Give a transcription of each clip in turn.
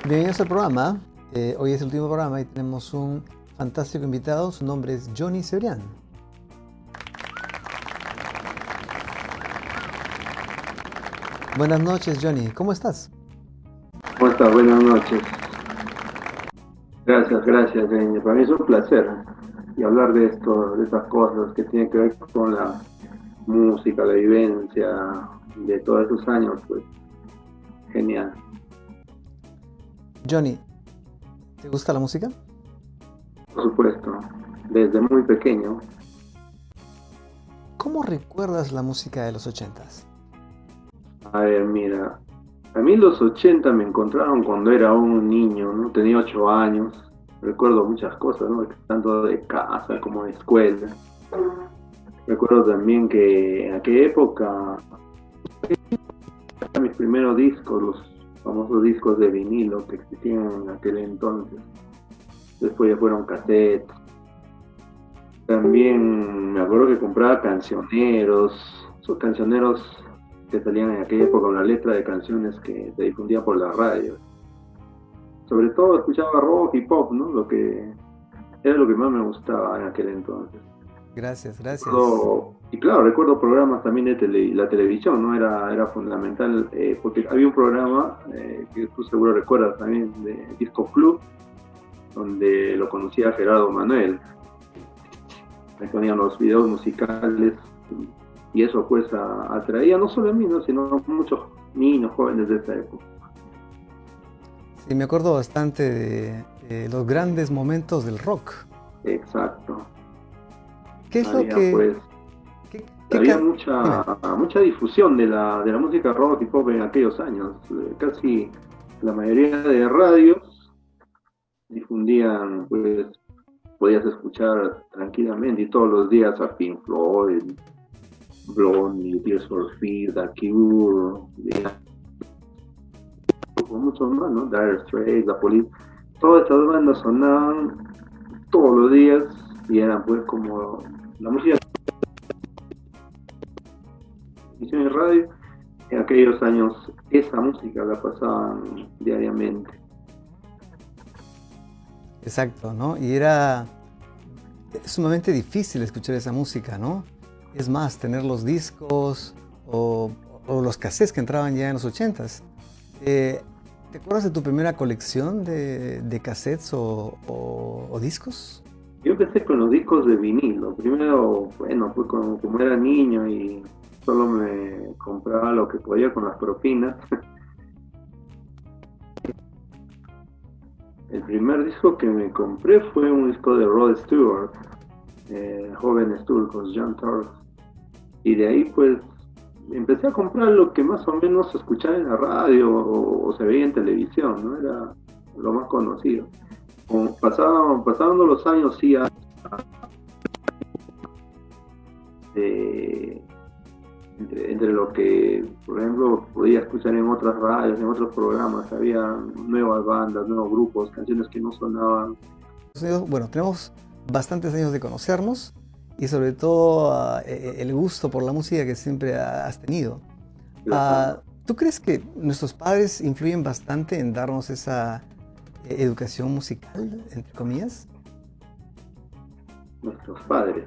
Bienvenidos al programa. Hoy es el último programa y tenemos un fantástico invitado. Su nombre es Johnny Cebrián. Buenas noches, Johnny. ¿Cómo estás? ¿Cómo estás? Buenas noches. Gracias, Deña. Para mí es un placer y hablar de esto, de estas cosas que tienen que ver con la música, la vivencia de todos esos años, pues genial. Johnny, ¿te gusta la música? Por supuesto, desde muy pequeño. ¿Cómo recuerdas la música de los 80s? A ver, mira, a mí los 80 me encontraron cuando era un niño, ¿no? Tenía 8 años. Recuerdo muchas cosas, ¿no? Tanto de casa como de escuela. Recuerdo también que en aquella época, mis primeros discos, los famosos discos de vinilo que existían en aquel entonces. Después ya fueron cassettes. También me acuerdo que compraba cancioneros, esos cancioneros que salían en aquella época con la letra de canciones que se difundía por la radio. Sobre todo escuchaba rock y pop, ¿no? Lo que era lo que más me gustaba en aquel entonces. Gracias. Y claro, recuerdo programas también de la televisión, ¿no? Era fundamental, porque había un programa que tú seguro recuerdas también, de Disco Club, donde lo conocía Gerardo Manuel. Me ponían los videos musicales y eso pues atraía no solo a mí, ¿no? Sino a muchos niños jóvenes de esa época. Sí, me acuerdo bastante de los grandes momentos del rock. Exacto. ¿Qué es lo que...? Pues, había mucha difusión de la música rock y pop en aquellos años. Casi la mayoría de radios difundían, pues, podías escuchar tranquilamente y todos los días a Pink Floyd, Blondie, Tears for Fears, The Cure, muchos más, ¿no? Dire Straits, The Police. Todas estas bandas sonaban todos los días y eran pues como la música en radio. En aquellos años esa música la pasaban diariamente. Exacto, ¿no? Y era sumamente difícil escuchar esa música, ¿no? Es más, tener los discos o los cassettes que entraban ya en los 80s. ¿Te acuerdas de tu primera colección de cassettes o discos? Yo empecé con los discos de vinilo. Primero, bueno, pues como era niño y solo me compraba lo que podía con las propinas. El primer disco que me compré fue un disco de Rod Stewart, Jóvenes Turcos, Young Turks. Y de ahí pues empecé a comprar lo que más o menos se escuchaba en la radio o se veía en televisión, ¿no? Era lo más conocido. Como pasando los años, sí, entre lo que, por ejemplo, podía escuchar en otras radios, en otros programas, había nuevas bandas, nuevos grupos, canciones que no sonaban. Bueno, tenemos bastantes años de conocernos y sobre todo el gusto por la música que siempre has tenido. ¿Tú crees que nuestros padres influyen bastante en darnos esa educación musical, entre comillas? Nuestros padres.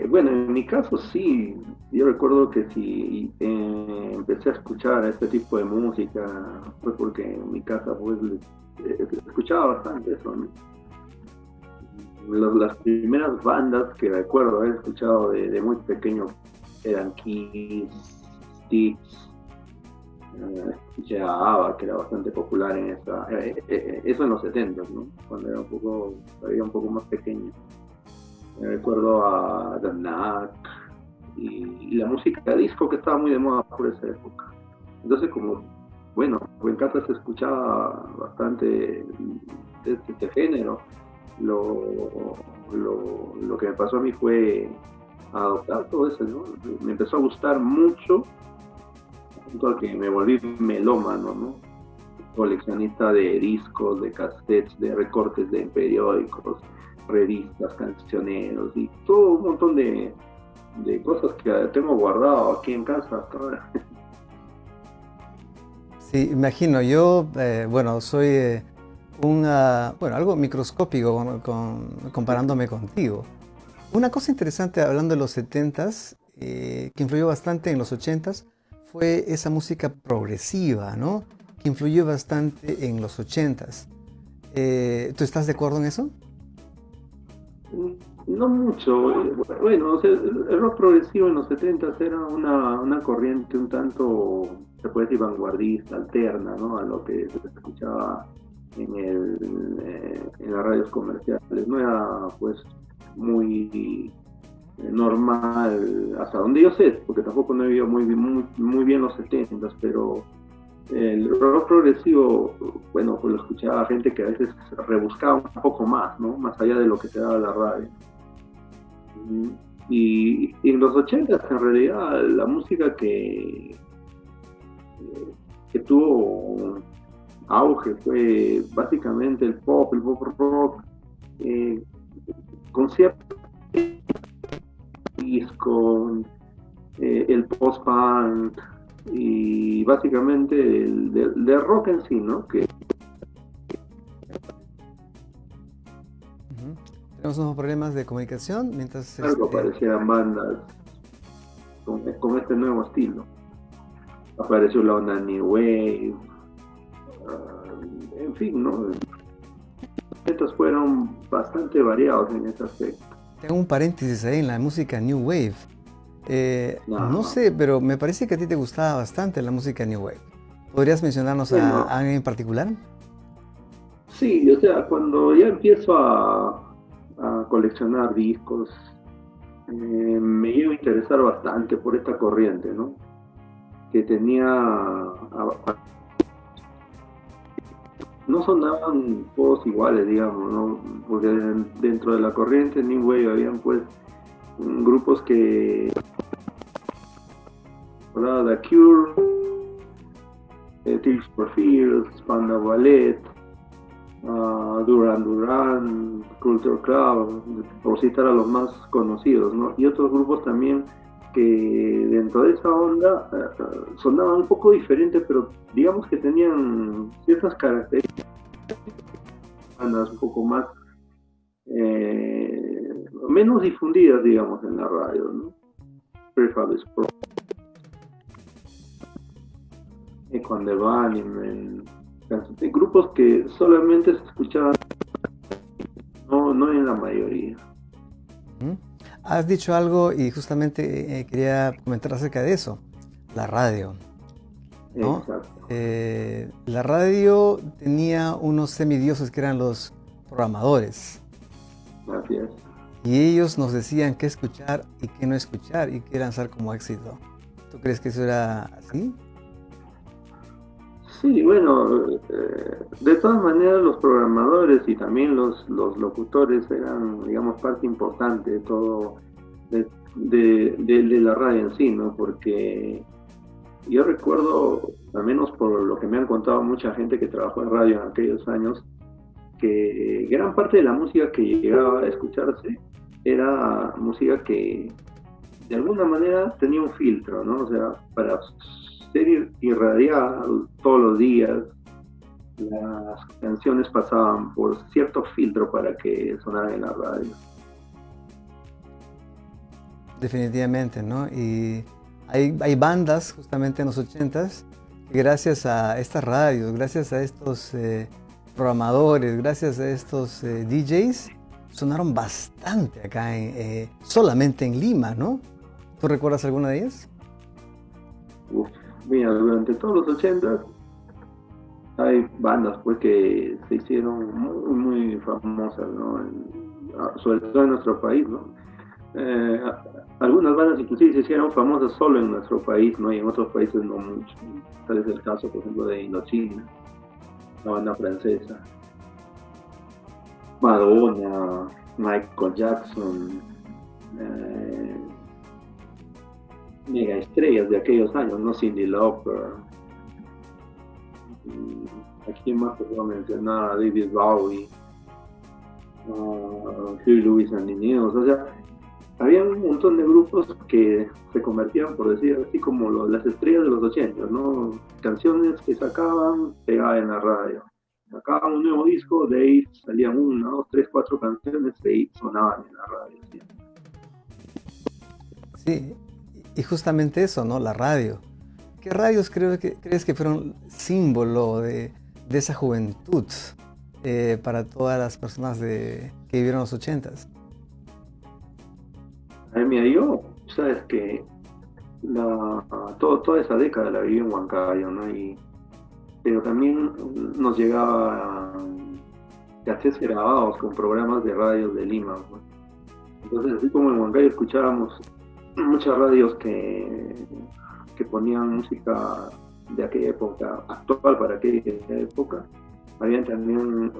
Bueno, en mi caso sí. Yo recuerdo que si empecé a escuchar este tipo de música fue porque en mi casa pues escuchaba bastante eso, ¿no? Las primeras bandas que recuerdo haber escuchado de muy pequeño eran Kiss, Styx, escuché a ABBA, que era bastante popular en eso en los 70, ¿no? Cuando era todavía un poco más pequeño. Me recuerdo a The Knack y la música disco que estaba muy de moda por esa época. Entonces, como, bueno, en casa se escuchaba bastante de este género. Lo que me pasó a mí fue adoptar todo eso, ¿no? Me empezó a gustar mucho, tanto al que me volví melómano, ¿no? Coleccionista de discos, de cassettes, de recortes de periódicos, revistas, cancioneros y todo un montón de cosas que tengo guardado aquí en casa hasta ahora. Sí, imagino, yo, bueno, soy bueno, algo microscópico comparándome contigo. Una cosa interesante hablando de los 70s, que influyó bastante en los 80s, fue esa música progresiva, ¿no? Que influyó bastante en los 80s. ¿Tú estás de acuerdo en eso? No mucho. Bueno, o sea, el rock progresivo en los 70 era una corriente un tanto, se puede decir, vanguardista, alterna, ¿no? A lo que se escuchaba en las radios comerciales. No era, pues, muy normal, hasta donde yo sé, porque tampoco no he vivido muy bien los 70, pero el rock progresivo, bueno, pues lo escuchaba gente que a veces rebuscaba un poco más, ¿no? Más allá de lo que te daba la radio. Y en los 80 en realidad la música que tuvo auge fue básicamente el pop rock, con cierto disco, el post-punk y básicamente del rock en sí, ¿no? Que Tenemos unos problemas de comunicación mientras... algo aparecieran bandas con este nuevo estilo. Apareció la onda New Wave, en fin, ¿no? Estos fueron bastante variados en ese aspecto. Tengo un paréntesis ahí en la música New Wave. No sé, pero me parece que a ti te gustaba bastante la música New Wave. ¿Podrías mencionarnos a alguien en particular? Sí, o sea, cuando ya empiezo a coleccionar discos, me iba a interesar bastante por esta corriente, ¿no? Que tenía... no sonaban todos iguales, digamos, ¿no? Porque dentro de la corriente New Wave habían, pues, grupos que... The Cure, Tears for Fears, Spandau Ballet, Duran Duran, Culture Club, por citar a los más conocidos, ¿no? Y otros grupos también que dentro de esa onda sonaban un poco diferente, pero digamos que tenían ciertas características, bandas un poco más menos difundidas, digamos, en la radio, ¿no? Prefab Sport, Echo and the Bunnymen, grupos que solamente se escuchaban, no en la mayoría. Has dicho algo y justamente quería comentar acerca de eso, la radio, ¿no? Exacto. La radio tenía unos semidioses que eran los programadores. Así es. Y ellos nos decían qué escuchar y qué no escuchar y qué lanzar como éxito. ¿Tú crees que eso era así? Sí, bueno, de todas maneras los programadores y también los locutores eran, digamos, parte importante de todo, de la radio en sí, ¿no? Porque yo recuerdo, al menos por lo que me han contado mucha gente que trabajó en radio en aquellos años, que gran parte de la música que llegaba a escucharse era música que de alguna manera tenía un filtro, ¿no? O sea, para ser irradiada todos los días, las canciones pasaban por cierto filtro para que sonaran en la radio. Definitivamente, ¿no? Y hay bandas justamente en los 80s que gracias a estas radios, gracias a estos programadores, gracias a estos DJs, sonaron bastante acá, solamente en Lima, ¿no? ¿Tú recuerdas alguna de ellas? Mira, durante todos los 80 hay bandas pues que se hicieron muy famosas, ¿no? Sobre todo en nuestro país, ¿no? Algunas bandas inclusive se hicieron famosas solo en nuestro país, ¿no? Y en otros países no mucho. Tal es el caso, por ejemplo, de Indochina, la banda francesa. Madonna, Michael Jackson, mega estrellas de aquellos años, ¿no? Cyndi Lauper. Aquí más puedo mencionar a David Bowie, Huey Lewis and the News. O sea, había un montón de grupos que se convertían, por decir así, como las estrellas de los 80, ¿no? Canciones que sacaban, pegaban en la radio. Sacaban un nuevo disco, de ahí salían una, dos, tres, cuatro canciones, de ahí sonaban en la radio. ¿Sí? Sí, y justamente eso, ¿no? La radio. ¿Qué radios crees que fueron símbolo de esa juventud para todas las personas que vivieron los 80s? Mira, yo, sabes que toda esa década la viví en Huancayo, ¿no? Pero también nos llegaban cassettes grabados con programas de radios de Lima, ¿no? Entonces, así como en Huancayo escuchábamos muchas radios que ponían música de aquella época, actual para aquella época, habían también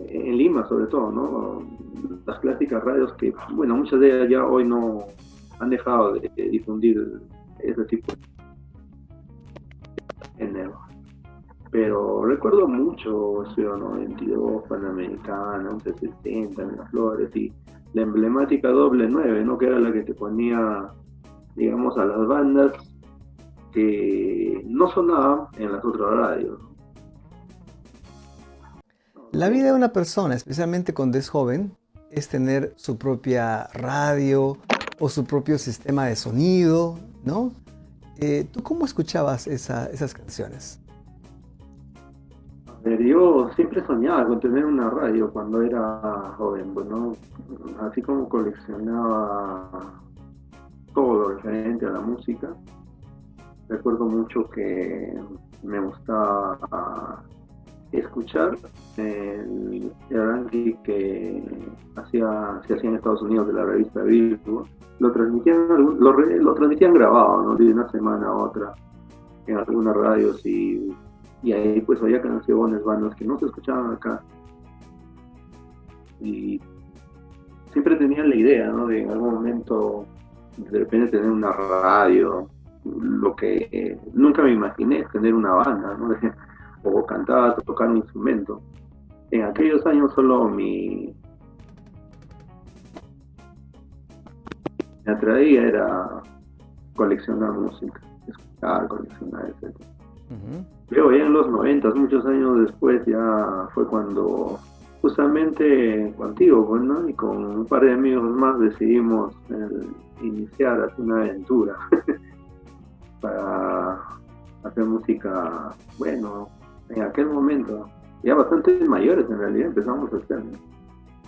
en Lima sobre todo, ¿no? Las clásicas radios que, bueno, muchas de ellas ya hoy no han dejado de difundir ese tipo de género. Pero recuerdo mucho Estudio 92, Panamericana, 1170, Miraflores y la emblemática Doble 9, ¿no? Que era la que te ponía, digamos, a las bandas que no sonaban en las otras radios. La vida de una persona, especialmente cuando es joven, es tener su propia radio o su propio sistema de sonido, ¿no? ¿Tú cómo escuchabas esas canciones? A ver, yo siempre soñaba con tener una radio cuando era joven, ¿no? Así como coleccionaba todo lo referente a la música. Recuerdo mucho que me gustaba escuchar el ranking que se hacía en Estados Unidos de la revista Billboard. Lo transmitían grabado, ¿no? De una semana a otra en algunas radios y ahí pues había canciones, bandas que no se escuchaban acá. Y siempre tenía la idea, ¿no? De en algún momento de repente tener una radio. Lo que nunca me imaginé es tener una banda, ¿no? O cantar, tocar un instrumento. En aquellos años solo me atraía era coleccionar música, escuchar, coleccionar, etc. Luego ya en los 90, muchos años después, ya fue cuando justamente contigo, pues, ¿no? Y con un par de amigos más decidimos iniciar así una aventura para hacer música, bueno, en aquel momento, ya bastante mayores en realidad empezamos a hacer.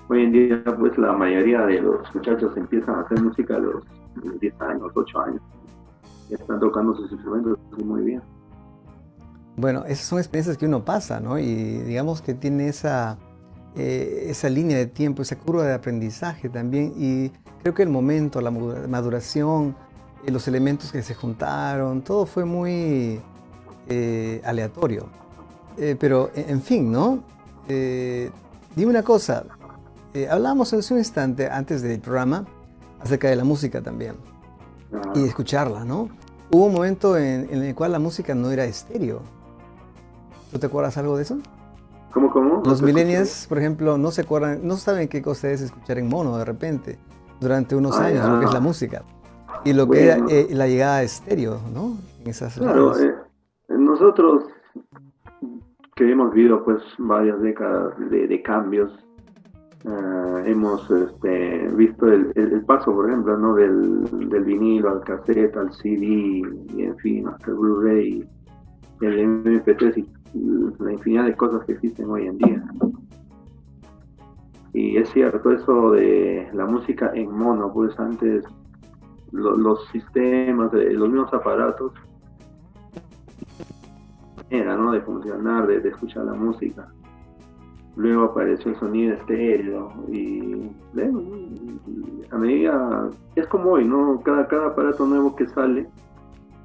Hoy en día, pues la mayoría de los muchachos empiezan a hacer música a los 10 años, 8 años. Ya están tocando sus instrumentos muy bien. Bueno, esas son experiencias que uno pasa, ¿no? Y digamos que tiene esa línea de tiempo, esa curva de aprendizaje también. Y creo que el momento, la maduración, los elementos que se juntaron, todo fue muy aleatorio. Pero, en fin, ¿no? Dime una cosa. Hablábamos hace un instante, antes del programa, acerca de la música también. Y de escucharla, ¿no? Hubo un momento en el cual la música no era estéreo. ¿Tú te acuerdas algo de eso? ¿Cómo? Los millennials, por ejemplo, no se acuerdan, no saben qué cosa es escuchar en mono de repente, durante unos años, lo que es la música. Y lo que era la llegada a estéreo, ¿no? En esas claro, nosotros que hemos vivido pues varias décadas de cambios, hemos visto el paso, por ejemplo, ¿no? del vinilo al cassette, al CD, y en fin, hasta el Blu-ray, el MP3 y la infinidad de cosas que existen hoy en día. Y es cierto eso de la música en mono, pues antes los sistemas, los mismos aparatos, era, ¿no? De funcionar, de escuchar la música. Luego apareció el sonido estéreo y bueno, a medida, es como hoy, ¿no? Cada aparato nuevo que sale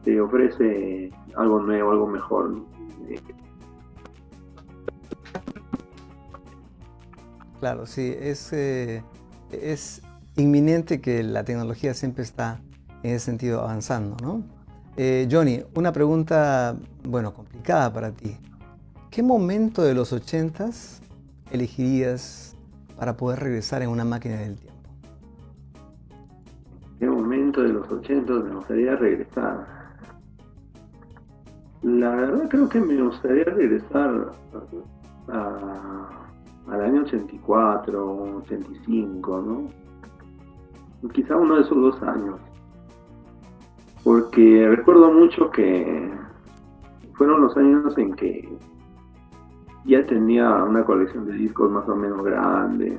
te ofrece algo nuevo, algo mejor, ¿no? Claro, sí, es inminente que la tecnología siempre está en ese sentido avanzando, ¿no? Johnny, una pregunta, bueno, complicada para ti. ¿Qué momento de los 80s elegirías para poder regresar en una máquina del tiempo? momento de los 80 me gustaría regresar. La verdad creo que me gustaría regresar al año 84, 85, ¿no? Quizá uno de esos 2 años. Porque recuerdo mucho que fueron los años en que ya tenía una colección de discos más o menos grande.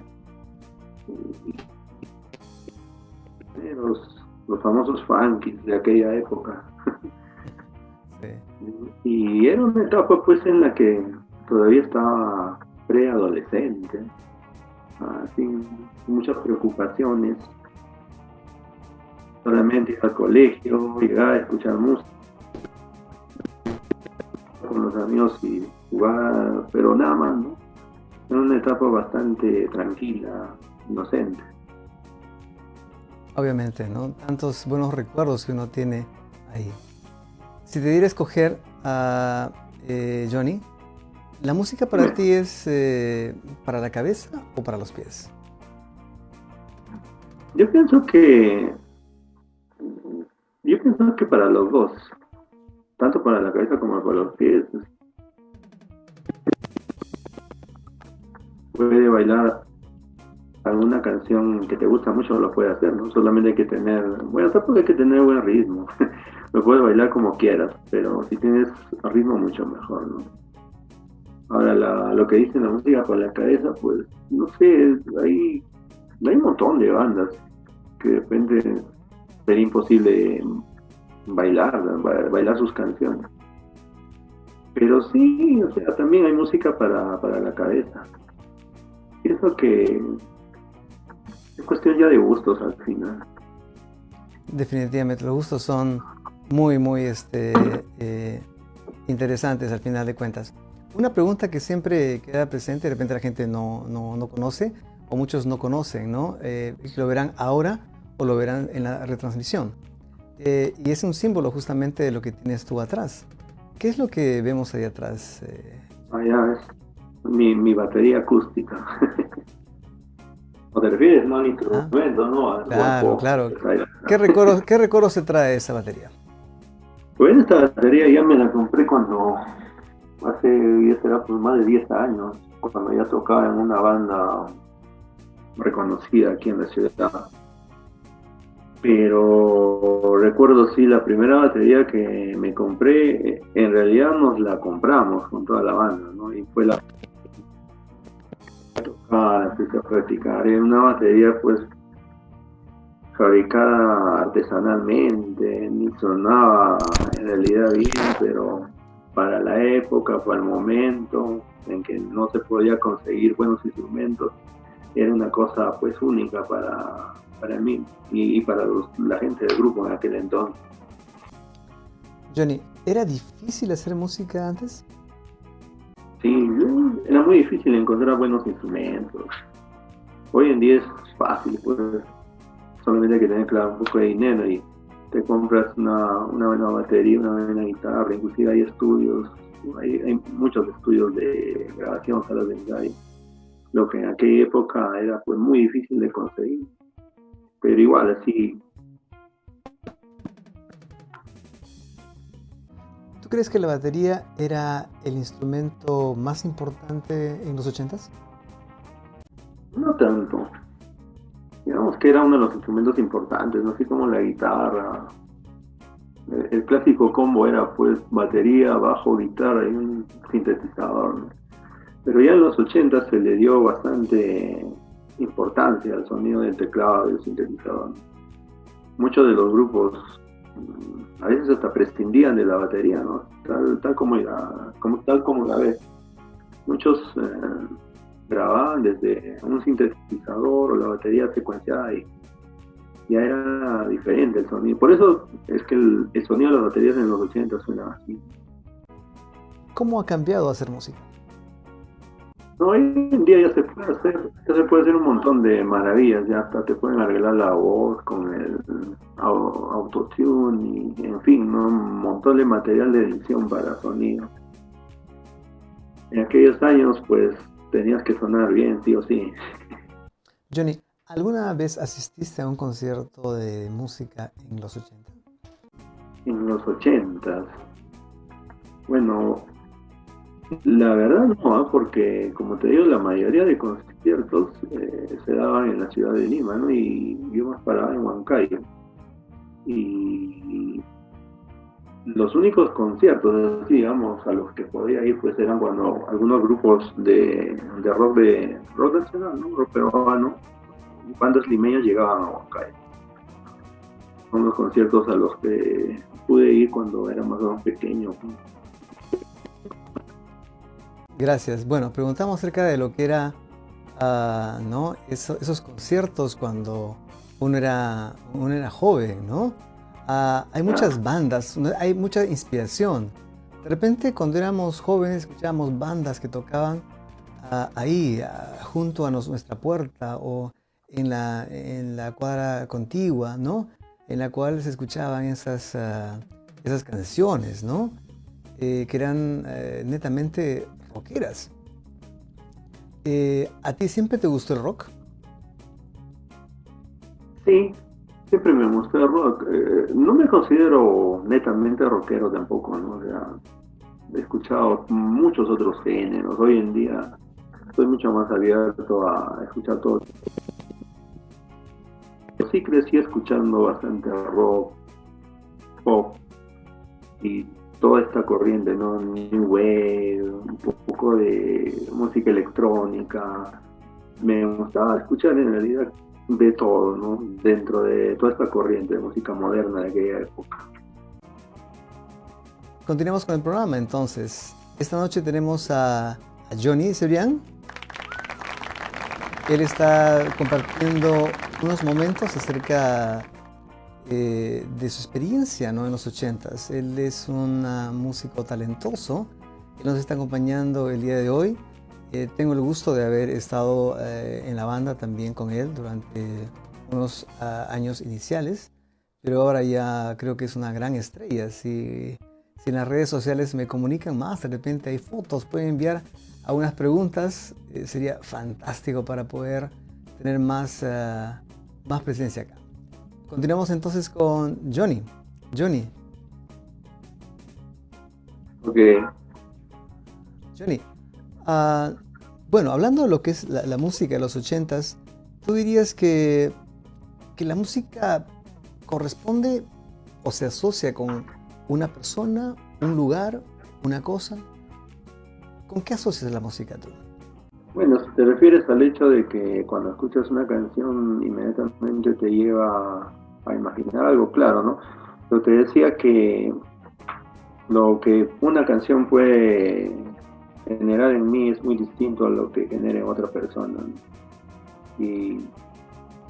Los famosos funkies de aquella época. Sí. Y era una etapa pues en la que todavía estaba preadolescente, sin muchas preocupaciones. Solamente iba al colegio, llegaba a escuchar música con los amigos y jugar, pero nada más, ¿no? Era una etapa bastante tranquila, inocente. Obviamente, ¿no? Tantos buenos recuerdos que uno tiene ahí. Si te diera a escoger a Johnny, ¿la música para ti es para la cabeza o para los pies? Yo pienso que para los dos, tanto para la cabeza como para los pies. Puede bailar alguna canción que te gusta mucho, lo puede hacer, ¿no? Solamente hay que tener, bueno, tampoco hay que tener buen ritmo. Lo puedes bailar como quieras, pero si tienes ritmo mucho mejor, ¿no? Ahora, lo que dice la música para la cabeza, pues, no sé, hay un montón de bandas que de repente sería imposible bailar sus canciones. Pero sí, o sea, también hay música para la cabeza. Pienso que es cuestión ya de gustos al final. Definitivamente, los gustos son muy interesantes al final de cuentas. Una pregunta que siempre queda presente, de repente la gente no conoce, o muchos no conocen, ¿no? Lo verán ahora o lo verán en la retransmisión. Y es un símbolo justamente de lo que tienes tú atrás. ¿Qué es lo que vemos ahí atrás? Allá es mi batería acústica. ¿O te refieres, no al instrumento, no? Claro. ¿Qué recuerdos se trae esa batería? Pues esta batería ya me la compré cuando ya será pues más de 10 años, cuando ya tocaba en una banda reconocida aquí en la ciudad. Pero recuerdo sí, la primera batería que me compré, en realidad nos la compramos con toda la banda, ¿no? Y fue la empecé a practicar. Era una batería pues fabricada artesanalmente, ni sonaba en realidad bien, pero para la época, para el momento en que no se podía conseguir buenos instrumentos, era una cosa pues única para mí y para la gente del grupo en aquel entonces. Johnny, ¿era difícil hacer música antes? Sí, era muy difícil encontrar buenos instrumentos. Hoy en día es fácil, pues solamente hay que tener claro un poco de dinero y te compras una buena batería, una buena guitarra. Inclusive hay estudios, hay muchos estudios de grabación, salas de ensayo, lo que en aquella época era pues muy difícil de conseguir, pero igual así. ¿Tú crees que la batería era el instrumento más importante en los 80s? No tanto. Digamos que era uno de los instrumentos importantes, no así como la guitarra. El clásico combo era pues batería, bajo, guitarra y un sintetizador, ¿no? Pero ya en los 80 se le dio bastante importancia al sonido del teclado y del sintetizador. Muchos de los grupos a veces hasta prescindían de la batería, ¿no? Tal como la ves. Muchos grababan desde un sintetizador o la batería secuenciada y ya era diferente el sonido. Por eso es que el sonido de las baterías en los 80 suena así. ¿Cómo ha cambiado hacer música? No, hoy en día ya se puede hacer un montón de maravillas, ya hasta te pueden arreglar la voz con el autotune y en fin, ¿no? Un montón de material de edición para sonido. En aquellos años pues tenías que sonar bien, sí o sí. Johnny, ¿Alguna vez asististe a un concierto de música en los 80? En los 80. Bueno, la verdad no, porque como te digo, la mayoría de conciertos se daban en la ciudad de Lima, ¿no? Y yo más paraba en Huancayo. Y los únicos conciertos, así, digamos, a los que podía ir, pues eran cuando algunos grupos de rock nacional, ¿no? Rock peruano, bandas limeñas llegaban a Huancayo. Son los conciertos a los que pude ir cuando era más o menos pequeño. Gracias. Bueno, preguntamos acerca de lo que era, ¿no? Esos conciertos cuando uno era joven, ¿no? Hay muchas bandas, hay mucha inspiración. De repente, cuando éramos jóvenes, escuchábamos bandas que tocaban ahí, junto a nuestra puerta o en la cuadra contigua, ¿no? En la cual se escuchaban esas canciones, ¿no? Que eran netamente rockeras. ¿A ti siempre te gustó el rock? Sí, siempre me gustó el rock. No me considero netamente rockero tampoco, ¿no? O sea, he escuchado muchos otros géneros. Hoy en día estoy mucho más abierto a escuchar todo. Sí crecí escuchando bastante rock, pop y toda esta corriente, ¿no? New Wave, un poco de música electrónica. Me gustaba escuchar en realidad de todo, ¿no? Dentro de toda esta corriente de música moderna de aquella época. Continuamos con el programa entonces. Esta noche tenemos a Johnny Cebrián. Él está compartiendo unos momentos acerca de su experiencia, ¿no? En los 80s. Él es un músico talentoso. Él nos está acompañando el día de hoy. Tengo el gusto de haber estado en la banda también con él durante unos años iniciales, pero ahora ya creo que es una gran estrella. Si en las redes sociales me comunican más, de repente hay fotos, pueden enviar algunas preguntas, sería fantástico para poder tener más presencia acá. Continuamos entonces con Johnny. Johnny. Ok. Johnny, bueno, hablando de lo que es la música de los 80s, ¿tú dirías que la música corresponde o se asocia con una persona, un lugar, una cosa? ¿Con qué asocias la música tú? Bueno, si te refieres al hecho de que cuando escuchas una canción inmediatamente te lleva a imaginar algo, claro, ¿no? Pero te decía que lo que una canción puede generar en mí es muy distinto a lo que genera en otra persona, ¿no? Y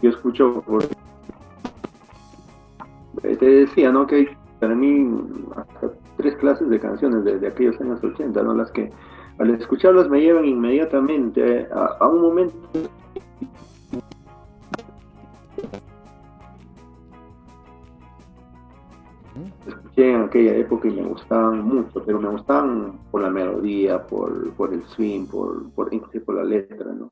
yo escucho, te decía, ¿no? Que hay para mí hasta 3 clases de canciones de aquellos años 80, ¿no? Las que al escucharlas me llevan inmediatamente a un momento. Escuché en aquella época y me gustaban mucho, pero me gustaban por la melodía, por el swing, inclusive por la letra, ¿no?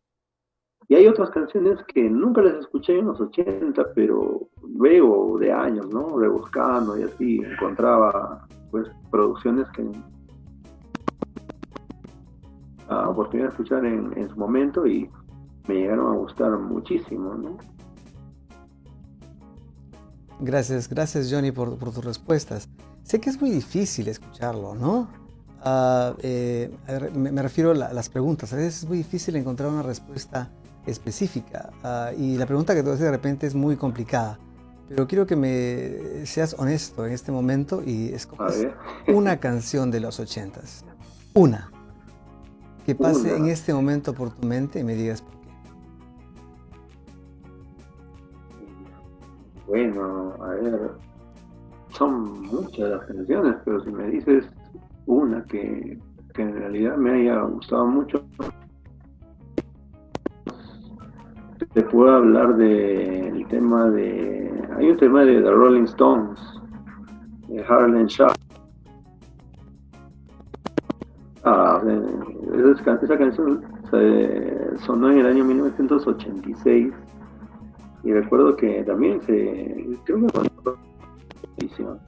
Y hay otras canciones que nunca las escuché en los 80, pero luego de años, ¿no? Rebuscando y así, encontraba pues producciones que la oportunidad de escuchar en su momento y me llegaron a gustar muchísimo, ¿no? Gracias Johnny por tus respuestas. Sé que es muy difícil escucharlo, ¿no? Me refiero a las preguntas. A veces es muy difícil encontrar una respuesta específica y la pregunta que te voy a hacer de repente es muy complicada. Pero quiero que me seas honesto en este momento y escojas una canción de los 80s. Una. Que pase en este momento por tu mente y me digas por qué. Bueno, a ver, son muchas las canciones, pero si me dices una que en realidad me haya gustado mucho, te puedo hablar del tema hay un tema de The Rolling Stones, de Harlem Shake. Esa canción sonó en el año 1986 Y recuerdo que también creo que con televisión.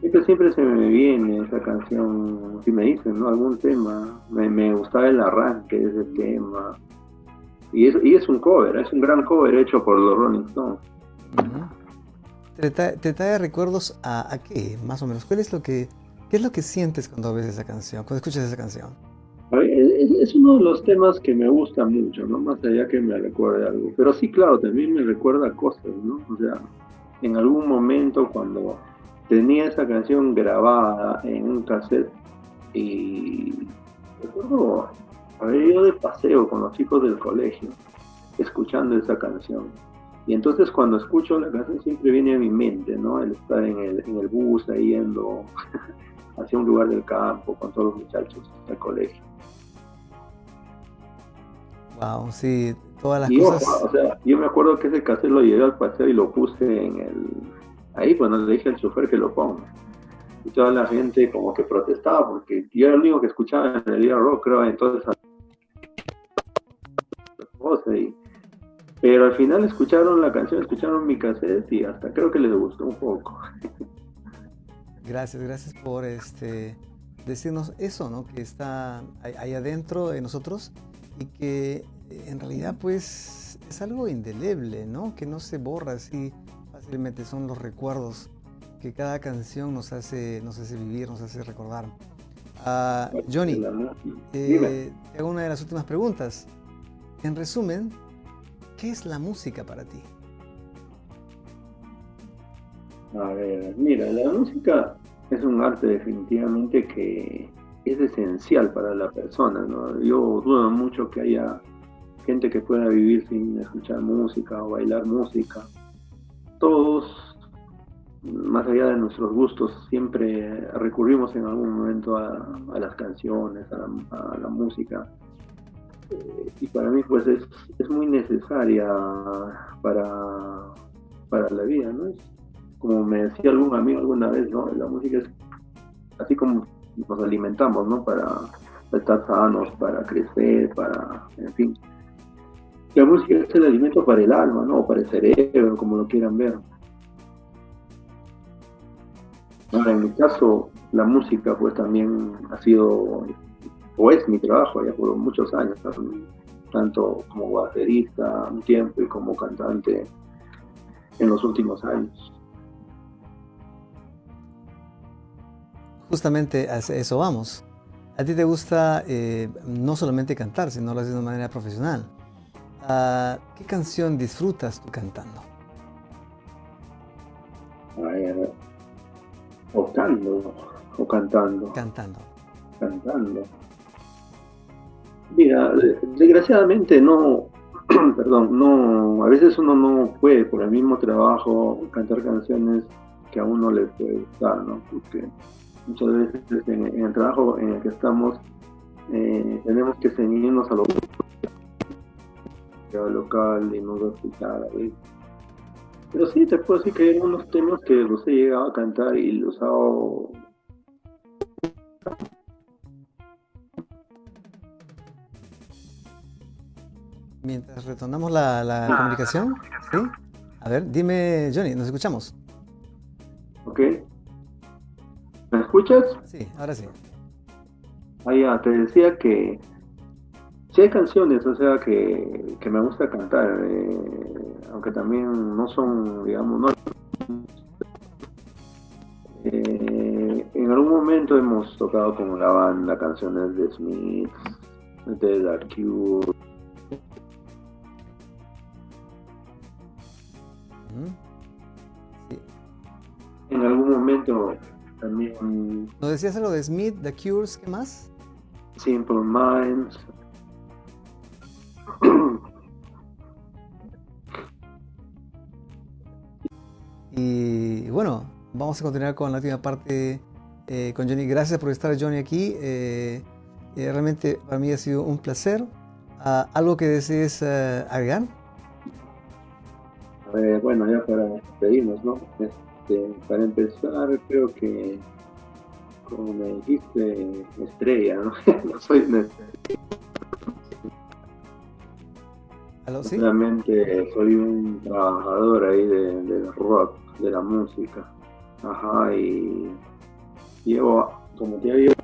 Siempre se me viene esa canción, si me dicen, ¿no? Algún tema, me gustaba el arranque de ese tema. Y es un cover, es un gran cover hecho por los Rolling Stones. Uh-huh. ¿Te trae recuerdos a qué, más o menos? ¿Qué es lo que sientes cuando ves esa canción, cuando escuchas esa canción? A ver, es uno de los temas que me gusta mucho, ¿no? Más allá que me recuerde algo. Pero sí, claro, también me recuerda cosas, ¿no? O sea, en algún momento cuando tenía esa canción grabada en un cassette y recuerdo haber ido de paseo con los chicos del colegio escuchando esa canción. Y entonces cuando escucho la canción siempre viene a mi mente, ¿no? El estar en el bus ahí yendo hacia un lugar del campo con todos los muchachos del colegio. Wow, sí, todas las y cosas. Ojo, o sea, yo me acuerdo que ese cassette lo llevé al paseo y lo puse ahí, pues no le dije al chofer que lo ponga. Y toda la gente como que protestaba porque yo era el único que escuchaba en el día rock, creo, entonces pero al final escucharon la canción, escucharon mi cassette y hasta creo que les gustó un poco. Gracias por decirnos eso, ¿no? Que está ahí adentro de nosotros y que en realidad pues es algo indeleble, ¿no? Que no se borra así fácilmente, son los recuerdos que cada canción nos hace vivir, nos hace recordar. Johnny, te hago una de las últimas preguntas. En resumen, ¿qué es la música para ti? A ver, mira, la música es un arte definitivamente que es esencial para la persona, ¿no? Yo dudo mucho que haya gente que pueda vivir sin escuchar música o bailar música. Todos, más allá de nuestros gustos, siempre recurrimos en algún momento a las canciones, a la música. Y para mí pues es muy necesaria para la vida, ¿no? Como me decía algún amigo alguna vez, ¿no? La música es así como nos alimentamos, ¿no? Para estar sanos, para crecer, en fin. La música es el alimento para el alma, ¿no? O para el cerebro, como lo quieran ver. Ahora, en mi caso, la música pues también ha sido, o es mi trabajo ya por muchos años, ¿no? Tanto como baterista un tiempo y como cantante en los últimos años. Justamente a eso vamos. A ti te gusta no solamente cantar, sino lo haces de una manera profesional. ¿Qué canción disfrutas tú cantando? O cantando. Cantando. Mira, desgraciadamente no, perdón, no, a veces uno no puede por el mismo trabajo cantar canciones que a uno le puede gustar, ¿no? Porque muchas veces en el trabajo en el que estamos tenemos que ceñirnos a lo local y no escuchar a veces. Pero sí, te puedo decir que hay unos temas que los he llegado a cantar y los hago. Mientras retornamos la comunicación, ¿sí? A ver, dime, Johnny, ¿nos escuchamos? Ok. ¿Me escuchas? Sí, ahora sí. Ya, te decía que sí hay canciones, o sea, que me gusta cantar, aunque también no son, digamos, no. En algún momento hemos tocado con la banda canciones de Smith, de The Cure. Sí. En algún momento también. ¿Nos decías algo de Smith, The Cures, qué más? Simple Minds. Y bueno, vamos a continuar con la última parte con Johnny. Gracias por estar, Johnny, aquí. Realmente para mí ha sido un placer. ¿Algo que desees agregar? Bueno, ya para despedirnos, ¿no? Para empezar, creo que, como me dijiste, estrella, ¿no? No soy una estrella. ¿Aló? ¿Sí? Realmente soy un trabajador ahí del rock, de la música. Ajá, y llevo, como te digo,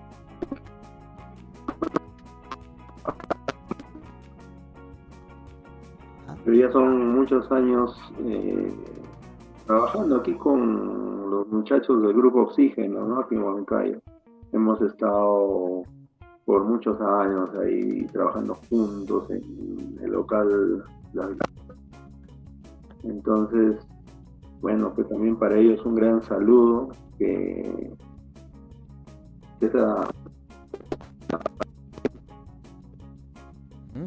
Ah, pero ya son muchos años trabajando aquí con los muchachos del grupo Oxígeno, ¿no? Aquí en Huancayo. Hemos estado por muchos años ahí trabajando juntos en el local. Entonces, bueno, pues también para ellos un gran saludo, que esa, ujú.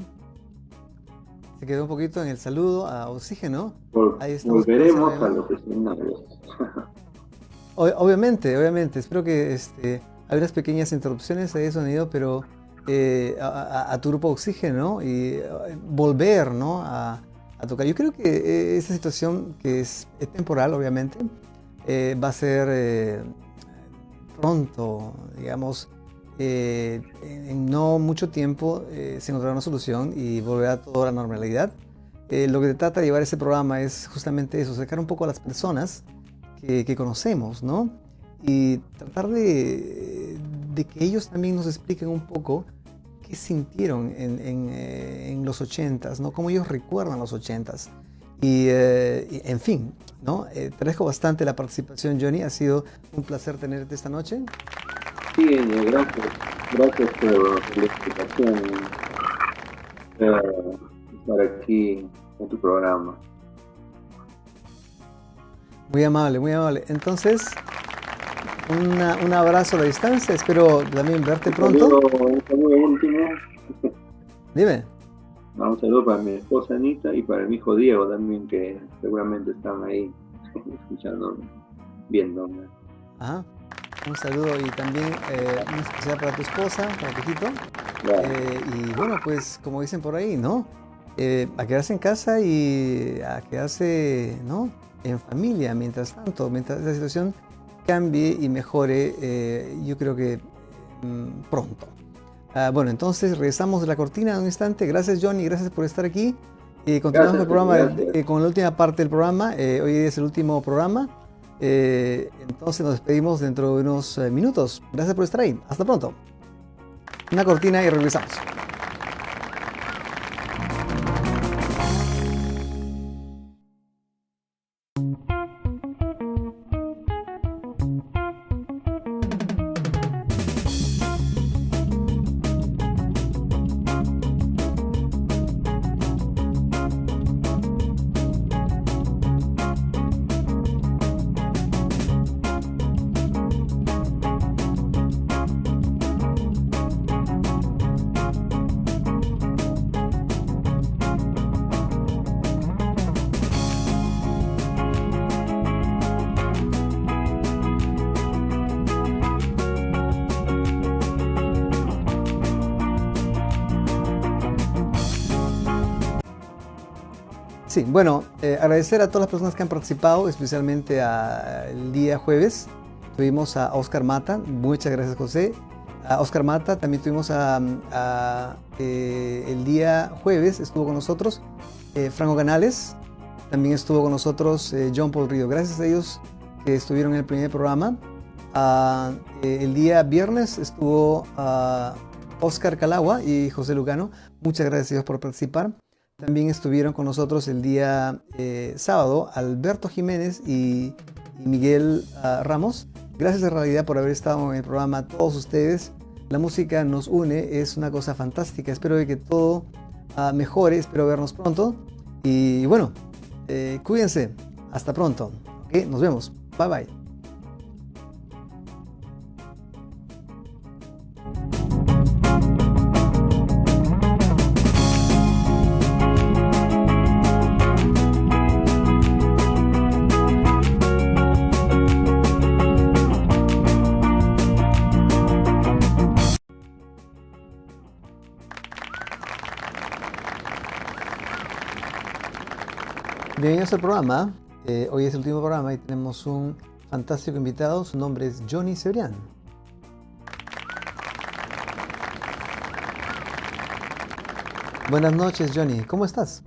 Se quedó un poquito en el saludo a Oxígeno. Ahí estamos procesando la volveremos a llamada. los escenarios. Obviamente, obviamente. Espero que hay unas pequeñas interrupciones ahí de sonido, pero a tu grupo Oxígeno, ¿no? Y volver, ¿no? A tocar. Yo creo que esta situación, que es temporal, obviamente, va a ser pronto, digamos, en no mucho tiempo se encontrará una solución y volverá todo a la normalidad. Lo que trata de llevar ese programa es justamente eso, acercar un poco a las personas que conocemos, ¿no? Y tratar de que ellos también nos expliquen un poco qué sintieron en los 80s, ¿no? Cómo ellos recuerdan los 80s. En fin, ¿no? Te agradezco bastante la participación, Johnny. Ha sido un placer tenerte esta noche. Sí, gracias, gracias por la explicación, estar aquí en tu programa. Muy amable, muy amable. Entonces, un abrazo a la distancia. Espero también verte pronto. Un saludo último. Dime. Un saludo para mi esposa Anita y para mi hijo Diego también, que seguramente están ahí escuchándome, viéndome. Ajá. Un saludo y también un especial para tu esposa, para tu hijito. Claro. Y bueno, pues como dicen por ahí, ¿no? A quedarse en casa y a quedarse, ¿no? En familia, mientras tanto, mientras la situación cambie y mejore, yo creo que pronto. Bueno, entonces regresamos de la cortina en un instante. Gracias, Johnny, gracias por estar aquí. Continuamos el programa con la última parte del programa. Hoy es el último programa. Entonces nos despedimos dentro de unos minutos. Gracias por estar ahí. Hasta pronto. Una cortina y regresamos. Sí, bueno, agradecer a todas las personas que han participado, especialmente el día jueves. Tuvimos a Oscar Mata, muchas gracias, José. A Oscar Mata, también tuvimos el día jueves, estuvo con nosotros Franco Canales, también estuvo con nosotros John Paul Río. Gracias a ellos que estuvieron en el primer programa. El día viernes estuvo Oscar Calagua y José Lugano. Muchas gracias a ellos por participar. También estuvieron con nosotros el día sábado Alberto Jiménez y Miguel Ramos. Gracias en realidad por haber estado en el programa, todos ustedes. La música nos une, es una cosa fantástica. Espero que todo mejore, espero vernos pronto. Y bueno, cuídense. Hasta pronto. ¿Okay? Nos vemos. Bye bye. Bienvenidos al programa. Hoy es el último programa y tenemos un fantástico invitado. Su nombre es Johnny Cebrián. Buenas noches, Johnny. ¿Cómo estás?